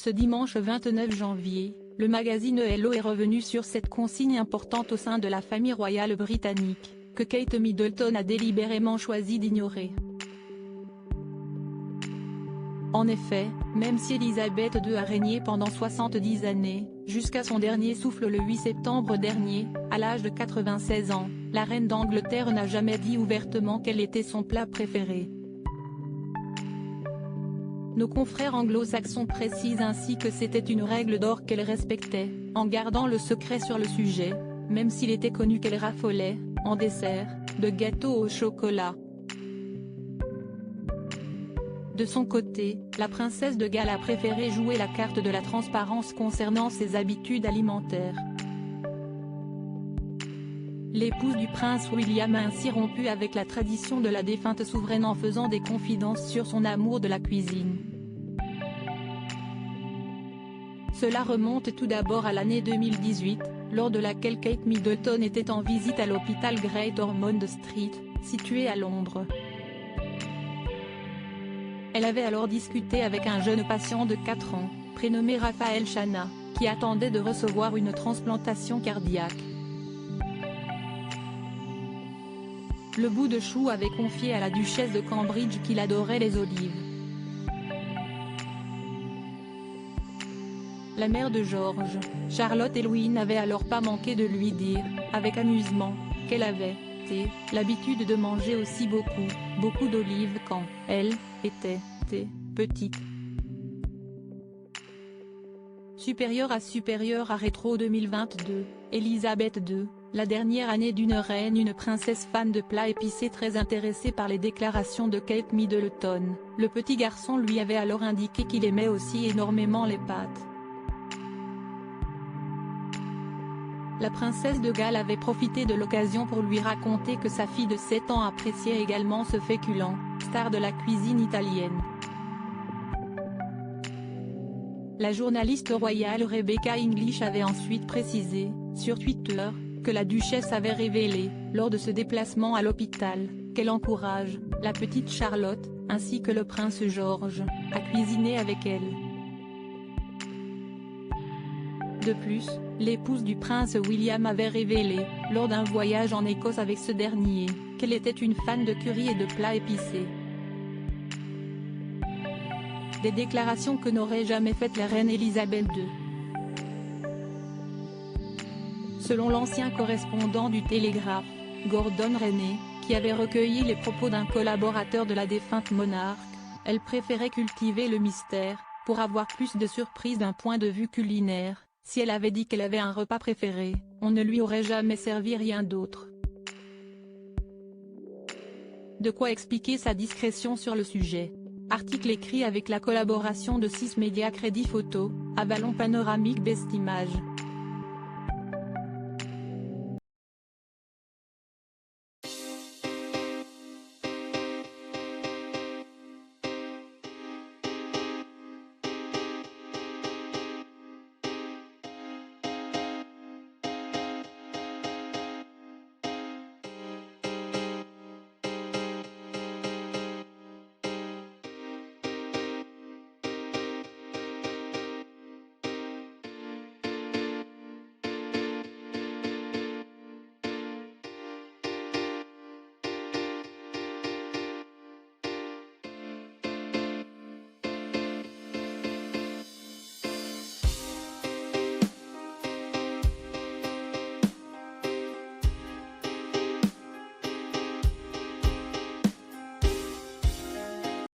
Ce dimanche 29 janvier, le magazine Hello est revenu sur cette consigne importante au sein de la famille royale britannique, que Kate Middleton a délibérément choisi d'ignorer. En effet, même si Elisabeth II a régné pendant 70 années, jusqu'à son dernier souffle le 8 septembre dernier, à l'âge de 96 ans, la reine d'Angleterre n'a jamais dit ouvertement quel était son plat préféré. Nos confrères anglo-saxons précisent ainsi que c'était une règle d'or qu'elle respectait, en gardant le secret sur le sujet, même s'il était connu qu'elle raffolait, en dessert, de gâteaux au chocolat. De son côté, la princesse de Galles a préféré jouer la carte de la transparence concernant ses habitudes alimentaires. L'épouse du prince William a ainsi rompu avec la tradition de la défunte souveraine en faisant des confidences sur son amour de la cuisine. Cela remonte tout d'abord à l'année 2018, lors de laquelle Kate Middleton était en visite à l'hôpital Great Ormond Street, situé à Londres. Elle avait alors discuté avec un jeune patient de 4 ans, prénommé Raphaël Chana, qui attendait de recevoir une transplantation cardiaque. Le bout de chou avait confié à la duchesse de Cambridge qu'il adorait les olives. La mère de George, Charlotte Elwin n'avait alors pas manqué de lui dire, avec amusement, qu'elle avait l'habitude de manger aussi beaucoup d'olives quand elle était petite. Supérieure à Rétro 2022, Elisabeth II, la dernière année d'une reine, une princesse fan de plats épicés très intéressée par les déclarations de Kate Middleton, le petit garçon lui avait alors indiqué qu'il aimait aussi énormément les pâtes. La princesse de Galles avait profité de l'occasion pour lui raconter que sa fille de 7 ans appréciait également ce féculent, star de la cuisine italienne. La journaliste royale Rebecca English avait ensuite précisé, sur Twitter, que la duchesse avait révélé, lors de ce déplacement à l'hôpital, qu'elle encourage la petite Charlotte, ainsi que le prince George, à cuisiner avec elle. De plus, l'épouse du prince William avait révélé, lors d'un voyage en Écosse avec ce dernier, qu'elle était une fan de curry et de plats épicés. Des déclarations que n'aurait jamais faites la reine Elisabeth II. Selon l'ancien correspondant du Télégraphe, Gordon Rennie, qui avait recueilli les propos d'un collaborateur de la défunte monarque, elle préférait cultiver le mystère, pour avoir plus de surprises d'un point de vue culinaire. Si elle avait dit qu'elle avait un repas préféré, on ne lui aurait jamais servi rien d'autre. De quoi expliquer sa discrétion sur le sujet. Article écrit avec la collaboration de 6 médias Crédit Photo, Avalon Panoramique Best Images.